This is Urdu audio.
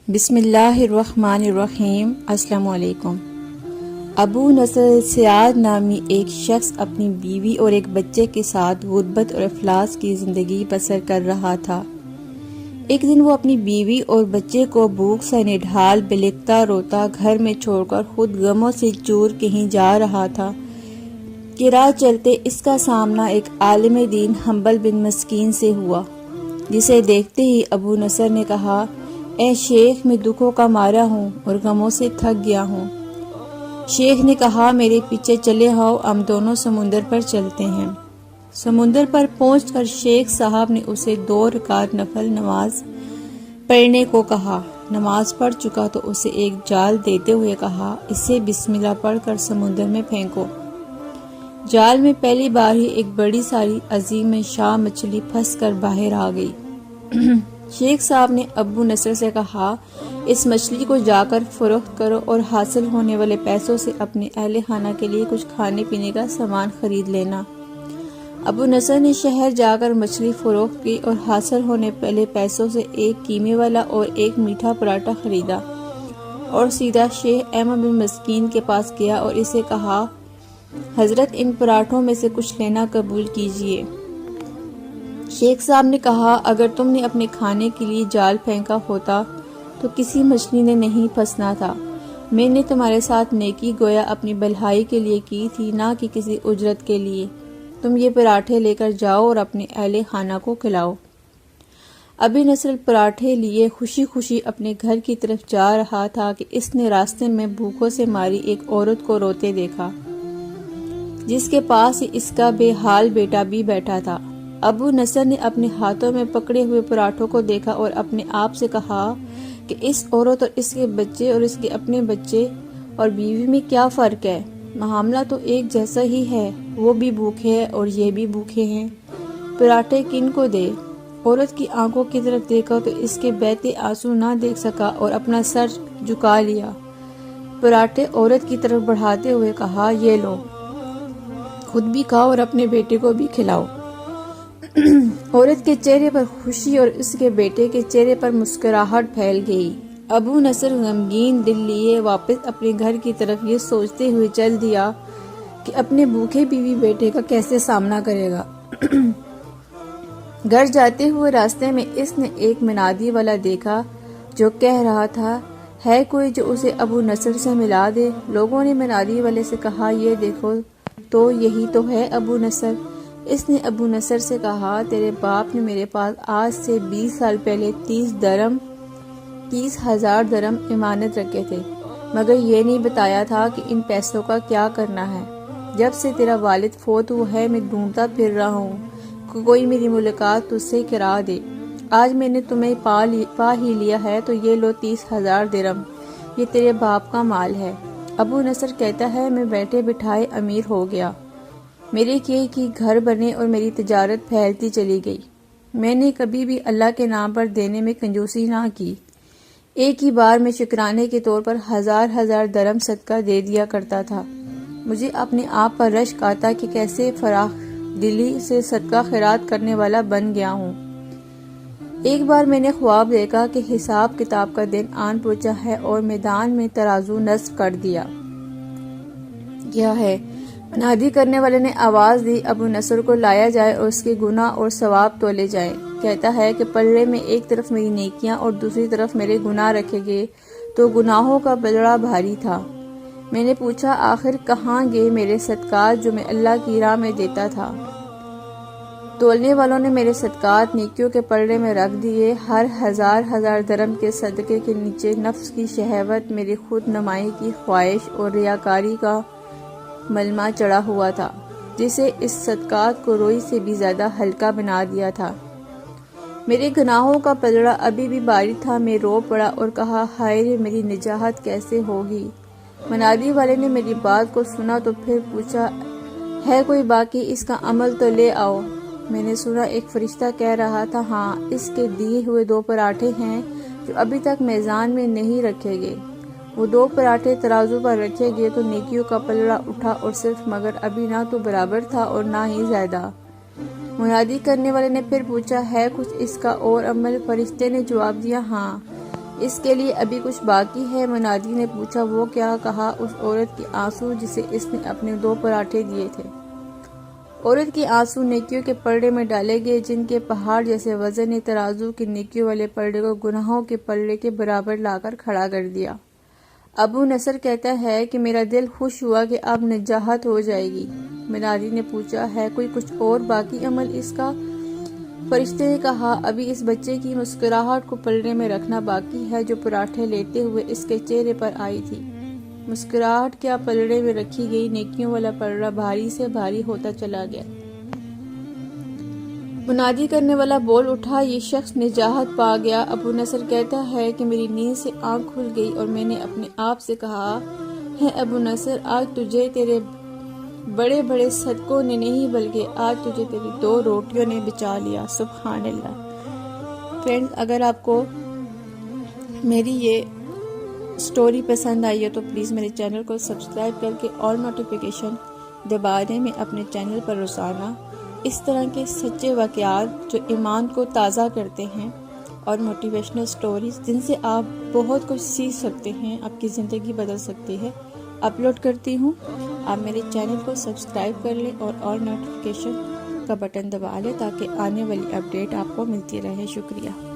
بسم اللہ الرحمن الرحیم۔ السلام علیکم۔ ابو نصر سیاد نامی ایک شخص اپنی بیوی اور ایک بچے کے ساتھ غربت اور افلاس کی زندگی بسر کر رہا تھا۔ ایک دن وہ اپنی بیوی اور بچے کو بھوک سے نڈھال بلکتا روتا گھر میں چھوڑ کر خود غموں سے چور کہیں جا رہا تھا کہ راہ چلتے اس کا سامنا ایک عالم دین حنبل بن مسکین سے ہوا، جسے دیکھتے ہی ابو نصر نے کہا، اے شیخ، میں دکھوں کا مارا ہوں اور غموں سے تھک گیا ہوں۔ شیخ نے کہا، میرے پیچھے چلے آؤ، ہم دونوں سمندر پر چلتے ہیں۔ سمندر پر پہنچ کر شیخ صاحب نے اسے 2 رکعت نفل نماز پڑھنے کو کہا۔ نماز پڑھ چکا تو اسے ایک جال دیتے ہوئے کہا، اسے بسم اللہ پڑھ کر سمندر میں پھینکو۔ جال میں پہلی بار ہی ایک بڑی ساری عظیم شاہ مچھلی پھنس کر باہر آ گئی۔ شیخ صاحب نے ابو نصر سے کہا، اس مچھلی کو جا کر فروخت کرو اور حاصل ہونے والے پیسوں سے اپنے اہل خانہ کے لیے کچھ کھانے پینے کا سامان خرید لینا۔ ابو نصر نے شہر جا کر مچھلی فروخت کی اور حاصل ہونے والے پیسوں سے ایک قیمے والا اور ایک میٹھا پراٹھا خریدا اور سیدھا شیخ احمد بن مسکین کے پاس گیا اور اسے کہا، حضرت، ان پراٹھوں میں سے کچھ لینا قبول کیجیے۔ شیخ صاحب نے کہا، اگر تم نے اپنے کھانے کے لیے جال پھینکا ہوتا تو کسی مچھلی نے نہیں پھنسنا تھا۔ میں نے تمہارے ساتھ نیکی گویا اپنی بھلائی کے لیے کی تھی، نہ کہ کسی اجرت کے لیے۔ تم یہ پراٹھے لے کر جاؤ اور اپنے اہل خانہ کو کھلاؤ۔ ابو نصر پراٹھے لیے خوشی خوشی اپنے گھر کی طرف جا رہا تھا کہ اس نے راستے میں بھوکوں سے ماری ایک عورت کو روتے دیکھا، جس کے پاس ہی اس کا بے حال بیٹا بھی بیٹھا تھا۔ ابو نصر نے اپنے ہاتھوں میں پکڑے ہوئے پراٹھوں کو دیکھا اور اپنے آپ سے کہا کہ اس عورت اور اس کے بچے اور اس کے اپنے بچے اور بیوی میں کیا فرق ہے؟ معاملہ تو ایک جیسا ہی ہے، وہ بھی بھوکے ہیں اور یہ بھی بھوکے ہیں۔ پراٹھے کن کو دے؟ عورت کی آنکھوں کی طرف دیکھا تو اس کے بہتے آنسو نہ دیکھ سکا اور اپنا سر جھکا لیا۔ پراٹھے عورت کی طرف بڑھاتے ہوئے کہا، یہ لو، خود بھی کھاؤ اور اپنے بیٹے کو بھی کھلاؤ۔ عورت کے چہرے پر خوشی اور اس کے بیٹے کے چہرے پر مسکراہٹ پھیل گئی۔ ابو نصر غمگین دل لیے واپس اپنے گھر کی طرف یہ سوچتے ہوئے چل دیا کہ اپنے بھوکے بیوی بیٹے کا کیسے سامنا کرے گا۔ گھر جاتے ہوئے راستے میں اس نے ایک منادی والا دیکھا جو کہہ رہا تھا، ہے کوئی جو اسے ابو نصر سے ملا دے؟ لوگوں نے منادی والے سے کہا، یہ دیکھو تو یہی تو ہے ابو نصر۔ اس نے ابو نصر سے کہا، تیرے باپ نے میرے پاس آج سے 20 سال پہلے 30,000 درم امانت رکھے تھے، مگر یہ نہیں بتایا تھا کہ ان پیسوں کا کیا کرنا ہے۔ جب سے تیرا والد فوت ہوا ہے میں ڈھونڈتا پھر رہا ہوں کہ کوئی میری ملاقات تجھ سے کرا دے۔ آج میں نے تمہیں پا ہی لیا ہے تو یہ لو 30,000 درم، یہ تیرے باپ کا مال ہے۔ ابو نصر کہتا ہے، میں بیٹھے بٹھائے امیر ہو گیا، میرے کیے کی گھر بنے اور میری تجارت پھیلتی چلی گئی۔ میں نے کبھی بھی اللہ کے نام پر دینے میں کنجوسی نہ کی۔ ایک ہی بار میں شکرانے کے طور پر 1000 درم صدقہ دے دیا کرتا تھا۔ مجھے اپنے آپ پر رشک آتا کہ کیسے فراخ دلی سے صدقہ خیرات کرنے والا بن گیا ہوں۔ ایک بار میں نے خواب دیکھا کہ حساب کتاب کا دن آن پہنچا ہے اور میدان میں ترازو نصب کر دیا گیا ہے۔ منادی کرنے والے نے آواز دی، ابو نصر کو لایا جائے اور اس کے گناہ اور ثواب تولے جائیں۔ کہتا ہے کہ پلڑے میں ایک طرف میری نیکیاں اور دوسری طرف میرے گناہ رکھے گئے تو گناہوں کا پلڑا بھاری تھا۔ میں نے پوچھا، آخر کہاں گئے میرے صدقات جو میں اللہ کی راہ میں دیتا تھا؟ تولنے والوں نے میرے صدقات نیکیوں کے پلڑے میں رکھ دیے۔ ہر 1000 درم کے صدقے کے نیچے نفس کی شہوت، میری خود نمائی کی خواہش اور ریاکاری کا ملمہ چڑھا ہوا تھا، جسے اس صدقات کو روئی سے بھی زیادہ ہلکا بنا دیا تھا۔ میرے گناہوں کا پلڑا ابھی بھی بھاری تھا۔ میں رو پڑا اور کہا، ہائے رے، میری نجات کیسے ہوگی؟ منادی والے نے میری بات کو سنا تو پھر پوچھا، ہے کوئی باقی؟ اس کا عمل تو لے آؤ۔ میں نے سنا ایک فرشتہ کہہ رہا تھا، ہاں، اس کے دیے ہوئے 2 پراٹھے ہیں جو ابھی تک میزان میں نہیں رکھے گئے۔ وہ 2 پراٹھے ترازو پر رکھے گئے تو نیکیوں کا پلڑا اٹھا اور صرف مگر ابھی نہ تو برابر تھا اور نہ ہی زیادہ۔ منادی کرنے والے نے پھر پوچھا، ہے کچھ اس کا اور عمل؟ فرشتے نے جواب دیا، ہاں، اس کے لیے ابھی کچھ باقی ہے؟ منادی نے پوچھا۔ وہ کیا؟ کہا اس عورت کے آنسو جسے اس نے اپنے 2 پراٹھے دیے تھے۔ عورت کے آنسو نیکیوں کے پلڑے میں ڈالے گئے، جن کے پہاڑ جیسے وزن نے ترازو کے نیکیوں والے پلڑے کو گناہوں کے پلڑے کے برابر لا کر کھڑا کر دیا۔ ابو نصر کہتا ہے کہ میرا دل خوش ہوا کہ اب نجات ہو جائے گی۔ منادی نے پوچھا، ہے کوئی کچھ اور باقی عمل اس کا؟ فرشتے نے کہا، ابھی اس بچے کی مسکراہٹ کو پلڑے میں رکھنا باقی ہے جو پراٹھے لیتے ہوئے اس کے چہرے پر آئی تھی۔ مسکراہٹ کیا پلڑے میں رکھی گئی نیکیوں والا پلڑا بھاری سے بھاری ہوتا چلا گیا۔ منادی کرنے والا بول اٹھا، یہ شخص نجات پا گیا۔ ابو نصر کہتا ہے کہ میری نیند سے آنکھ کھل گئی اور میں نے اپنے آپ سے کہا، ہے ابو نصر، آج تجھے تیرے بڑے بڑے صدقوں نے نہیں بلکہ آج تجھے تیری 2 روٹیوں نے بچا لیا۔ سبحان اللہ۔ فرینڈز، اگر آپ کو میری یہ سٹوری پسند آئی ہے تو پلیز میرے چینل کو سبسکرائب کر کے اور نوٹیفیکیشن دبانے میں اپنے چینل پر روزانہ اس طرح کے سچے واقعات جو ایمان کو تازہ کرتے ہیں اور موٹیویشنل سٹوریز جن سے آپ بہت کچھ سیکھ سکتے ہیں، آپ کی زندگی بدل سکتی ہے، اپلوڈ کرتی ہوں۔ آپ میرے چینل کو سبسکرائب کر لیں اور نوٹیفیکیشن کا بٹن دبا لیں تاکہ آنے والی اپڈیٹ آپ کو ملتی رہے۔ شکریہ۔